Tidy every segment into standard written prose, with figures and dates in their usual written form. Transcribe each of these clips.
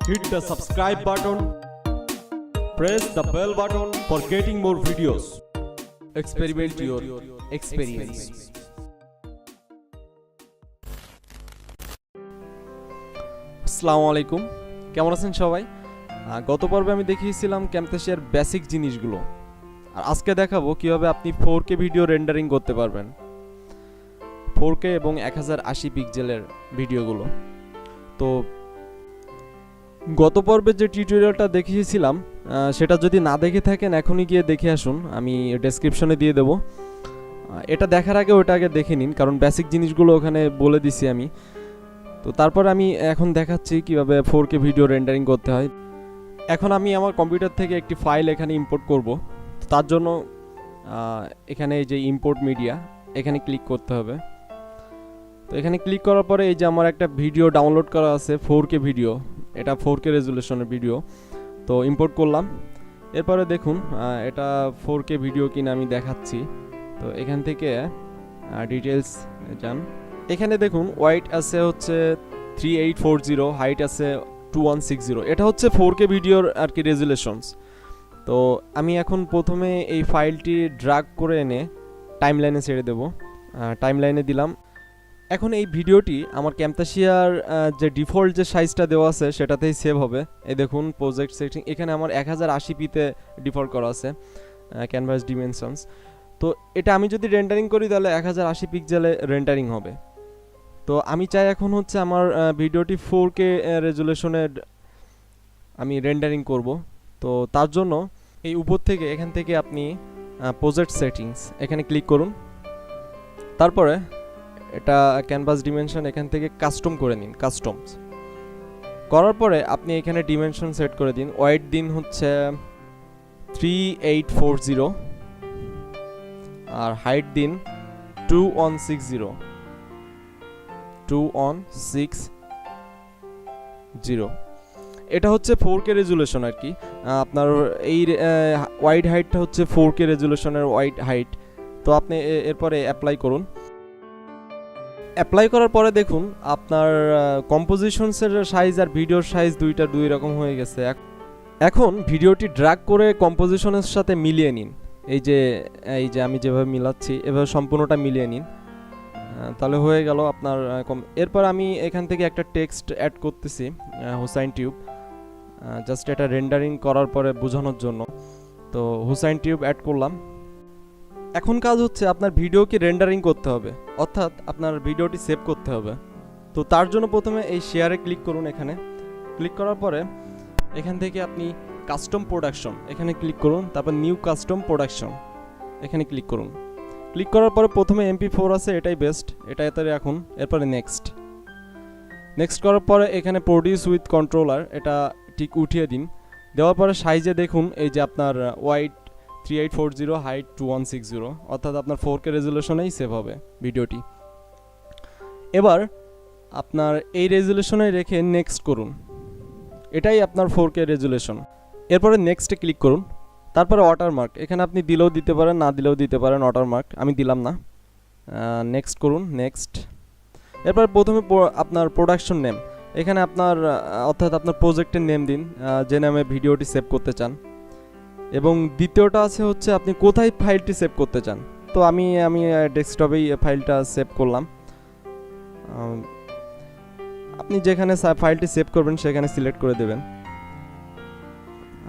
hit the subscribe button, press the bell button for getting more videos. Experiment your experience. আসসালামু আলাইকুম, কেমন আছেন সবাই? গত পর্বে আমি দেখিয়েছিলাম ক্যামতাসিয়ার বেসিক জিনিসগুলো, আর আজকে দেখাবো কিভাবে আপনি 4K ভিডিও রেন্ডারিং করতে পারবেন। 4K এবং 1080 পিক্সেলের ভিডিওগুলো। তো গত পর্বে যে টিউটোরিয়ালটা দেখিয়েছিলাম সেটা যদি না দেখে থাকেন এখনই গিয়ে দেখে আসুন, আমি ডেসক্রিপশনে দিয়ে দেবো। এটা দেখার আগে ওটা আগে দেখে নিন, কারণ বেসিক জিনিসগুলো ওখানে বলে দিছি আমি। তো তারপর আমি এখন দেখাচ্ছি কিভাবে 4K ভিডিও রেন্ডারিং করতে হয়। এখন আমি আমার কম্পিউটার থেকে একটি ফাইল এখানে ইম্পোর্ট করব। তার জন্য এখানে এই যে ইম্পোর্ট মিডিয়া, এখানে ক্লিক করতে হবে। তো এখানে ক্লিক করার পরে এই যে আমার একটা ভিডিও ডাউনলোড করা আছে 4K ভিডিও, এটা 4K রেজুলেশনের ভিডিও। তো ইম্পোর্ট করলাম। এরপরে দেখুন এটা 4K ভিডিও কিনা আমি দেখাচ্ছি। তো এখান থেকে ডিটেলস যান, এখানে দেখুন ওয়াইড আছে হচ্ছে 3840, হাইট আছে 2160। এটা হচ্ছে 4K ভিডিওর আর কি রেজুলেশনস। তো আমি এখন প্রথমে এই ফাইলটি ড্র্যাগ করে এনে টাইমলাইনে ছেড়ে দেব। টাইমলাইনে দিলাম। এখন এই ভিডিওটি আমার ক্যামতাসিয়ার যে ডিফল্ট যে সাইজটা দেওয়া আছে সেটাতেই সেভ হবে। এই দেখুন প্রজেক্ট সেটিং, এখানে আমার 1080pতে ডিফল্ট করা আছে ক্যানভাস ডিমেনশনস। তো এটা আমি যদি রেন্ডারিং করি তাহলে 1080 পিক্সেলে রেন্ডারিং হবে। তো আমি চাই এখন হচ্ছে আমার ভিডিওটি 4K রেজুলেশনে আমি রেন্ডারিং করব। তো তার জন্য এই উপর থেকে এখান থেকে আপনি প্রজেক্ট সেটিংস এখানে ক্লিক করুন। তারপরে এটা ক্যানভাস ডিমেনশন এখান থেকে কাস্টম করে নিন। কাস্টমস করার পরে আপনি এখানে ডিমেনশন সেট করে দিন। ওয়াইড দিন হচ্ছে 3840 আর হাইট দিন 2160। এটা হচ্ছে 4K রেজুলেশন আর কি। আপনার এই ওয়াইড হাইটটা হচ্ছে 4K রেজুলেশনের ওয়াইড হাইট। তো আপনি এরপরে অ্যাপ্লাই করুন। অ্যাপ্লাই করার পরে দেখুন আপনার কম্পোজিশনসের সাইজ আর ভিডিওর সাইজ দুইটা দুই রকম হয়ে গেছে। এখন ভিডিওটি ড্র্যাগ করে কম্পোজিশনের সাথে মিলিয়ে নিন। এই যে আমি যেভাবে মিলাচ্ছি এভাবে সম্পূর্ণটা মিলিয়ে নিন, তাহলে হয়ে গেল আপনার। এরপর আমি এখান থেকে একটা টেক্সট অ্যাড করতেছি, হুসাইন টিউব, জাস্ট এটা রেন্ডারিং করার পরে বোঝানোর জন্য। তো হুসাইন টিউব অ্যাড করলাম। এখন কাজ হচ্ছে আপনার ভিডিওকে রেন্ডারিং করতে হবে, অর্থাৎ আপনার ভিডিওটি সেভ করতে হবে। তো তার জন্য প্রথমে এই শেয়ারে ক্লিক করুন। এখানে ক্লিক করার পরে এখান থেকে আপনি কাস্টম প্রোডাকশন এখানে ক্লিক করুন। তারপর নিউ কাস্টম প্রোডাকশন এখানে ক্লিক করুন। ক্লিক করার পরে প্রথমে MP4 আছে, এটাই বেস্ট, এটা এতে রাখুন। এরপরে নেক্সট করার পরে এখানে প্রডিউস উইথ কন্ট্রোলার এটা ঠিক উঠিয়ে দিন। দেওয়ার পরে সাইজে দেখুন এই যে আপনার ওয়াইড 3840, হাইট 2160, অর্থাৎ আপনার 4K রেজুলেশনেই সেভ হবে ভিডিওটি। এবার আপনার এই রেজুলেশনে রেখে নেক্সট করুন, এটাই আপনার 4K রেজুলেশন। এরপরে নেক্সটে ক্লিক করুন। তারপরে ওয়াটারমার্ক এখানে আপনি দিলেও দিতে পারেন, না দিলেও দিতে পারেন ওয়াটারমার্ক, আমি দিলাম না। নেক্সট করুন। এরপর প্রথমে আপনার প্রোডাকশন নেম এখানে আপনার অর্থাৎ আপনার প্রজেক্টের নেম দিন, যে নামে ভিডিওটি সেভ করতে চান। এবং দ্বিতীয়টা আছে হচ্ছে আপনি কোথায় ফাইলটি সেভ করতে চান। তো আমি ডেস্কটপেই ফাইলটা সেভ করলাম। আপনি যেখানে ফাইলটি সেভ করবেন সেখানে সিলেক্ট করে দেবেন।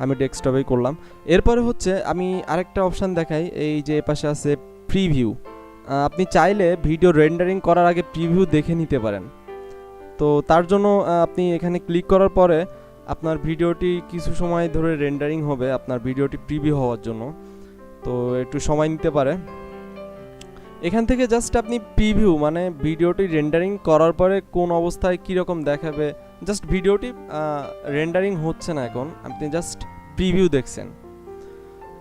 আমি ডেস্কটপেই করলাম। এরপরে হচ্ছে আমি আরেকটা অপশান দেখাই, এই যে পাশে আছে প্রিভিউ। আপনি চাইলে ভিডিও রেন্ডারিং করার আগে প্রিভিউ দেখে নিতে পারেন। তো তার জন্য আপনি এখানে ক্লিক করার পরে আপনার ভিডিওটি কিছু সময় ধরে রেন্ডারিং হবে আপনার ভিডিওটি প্রিভিউ হওয়ার জন্য। তো একটু সময় নিতে পারে। এখান থেকে জাস্ট আপনি প্রিভিউ মানে ভিডিওটি রেন্ডারিং করার পরে কোন অবস্থায় কীরকম দেখাবে, জাস্ট ভিডিওটি রেন্ডারিং হচ্ছে না এখন, আপনি জাস্ট প্রিভিউ দেখছেন।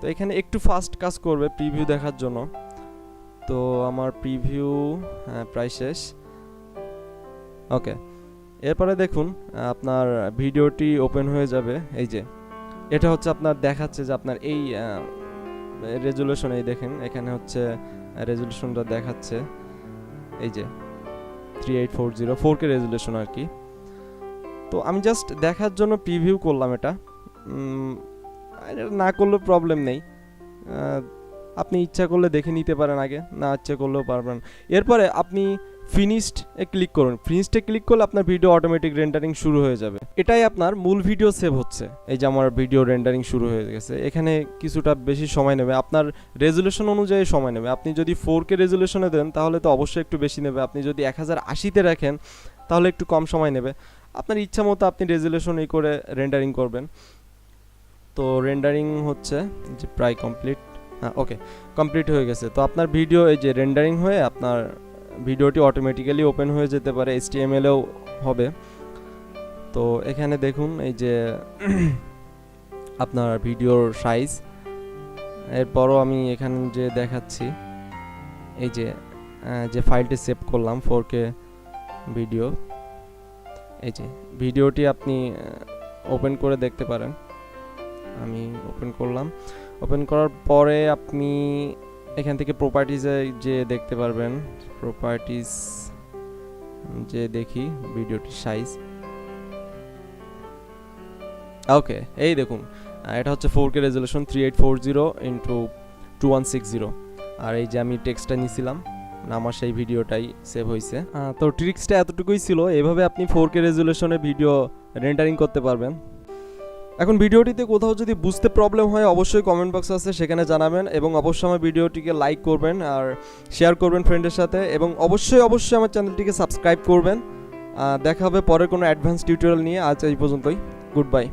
তো এখানে একটু ফাস্ট কাজ করবে প্রিভিউ দেখার জন্য। তো আমার প্রিভিউ প্রায় শেষ। ওকে, এরপরে দেখুন আপনার ভিডিওটি ওপেন হয়ে যাবে। এই যে এটা হচ্ছে আপনার দেখাচ্ছে যে আপনার এই রেজুলেশন, এই দেখেন এখানে হচ্ছে রেজুলেশনটা দেখাচ্ছে এই যে 3840 4K রেজুলেশন আর কি। তো আমি জাস্ট দেখার জন্য প্রিভিউ করলাম এটা, না করলেও প্রবলেম নেই, আপনি ইচ্ছা করলে দেখে নিতে পারেন আগে, না ইচ্ছা করলেও পারবেন। এরপরে আপনি ফিনিশড এ ক্লিক করুন। ফিনিশডে ক্লিক করলে আপনার ভিডিও অটোমেটিক রেন্ডারিং শুরু হয়ে যাবে। এটাই আপনার মূল ভিডিও সেভ হচ্ছে। এই যে আমার ভিডিও রেন্ডারিং শুরু হয়ে গেছে। এখানে কিছুটা বেশি সময় নেবে, আপনার রেজুলেশন অনুযায়ী সময় নেবে। আপনি যদি 4K রেজুলেশনে দেন তাহলে তো অবশ্যই একটু বেশি নেবে, আপনি যদি 1080-তে রাখেন তাহলে একটু কম সময় নেবে। আপনার ইচ্ছা মতো আপনি রেজুলেশন এই করে রেন্ডারিং করবেন। তো রেন্ডারিং হচ্ছে যে প্রায় কমপ্লিট, হ্যাঁ ওকে কমপ্লিট হয়ে গেছে। তো আপনার ভিডিও এই যে রেন্ডারিং হয়ে আপনার ভিডিওটি অটোমেটিক্যালি ওপেন হয়ে যেতে পারে, HTML-এও হবে। তো এখানে দেখুন এই যে আপনার ভিডিওর সাইজ, এরপরও আমি এখানে যে দেখাচ্ছি এই যে ফাইলটি সেভ করলাম 4K ভিডিও, এই যে ভিডিওটি আপনি ওপেন করে দেখতে পারেন। আমি ওপেন করলাম, ওপেন করার পরে আপনি এখান থেকে প্রপার্টিজে যে দেখতে পারবেন, প্রপার্টিজ যে দেখি ভিডিওটির সাইজ, ওকে এই দেখুন এটা হচ্ছে 4K রেজুলেশন 3840x2160। আর এই যে আমি টেক্সটটা নিয়েছিলাম, আমার সেই ভিডিওটাই সেভ হয়েছে। তো ট্রিক্সটা এতটুকুই ছিল, এভাবে আপনি 4K রেজুলেশনে ভিডিও রেন্ডারিং করতে পারবেন। এখন ভিডিওটিতে কোথাও যদি বুঝতে প্রবলেম হয় অবশ্যই কমেন্ট বক্স আছে, সেখানে জানাবেন, এবং অবশ্যই আমার ভিডিওটিকে লাইক করবেন আর শেয়ার করবেন ফ্রেন্ডের সাথে, এবং অবশ্যই আমার চ্যানেলটিকে সাবস্ক্রাইব করবেন। দেখা হবে পরের কোনো অ্যাডভান্স টিউটোরিয়াল নিয়ে। আজ এই পর্যন্তই, গুড বাই।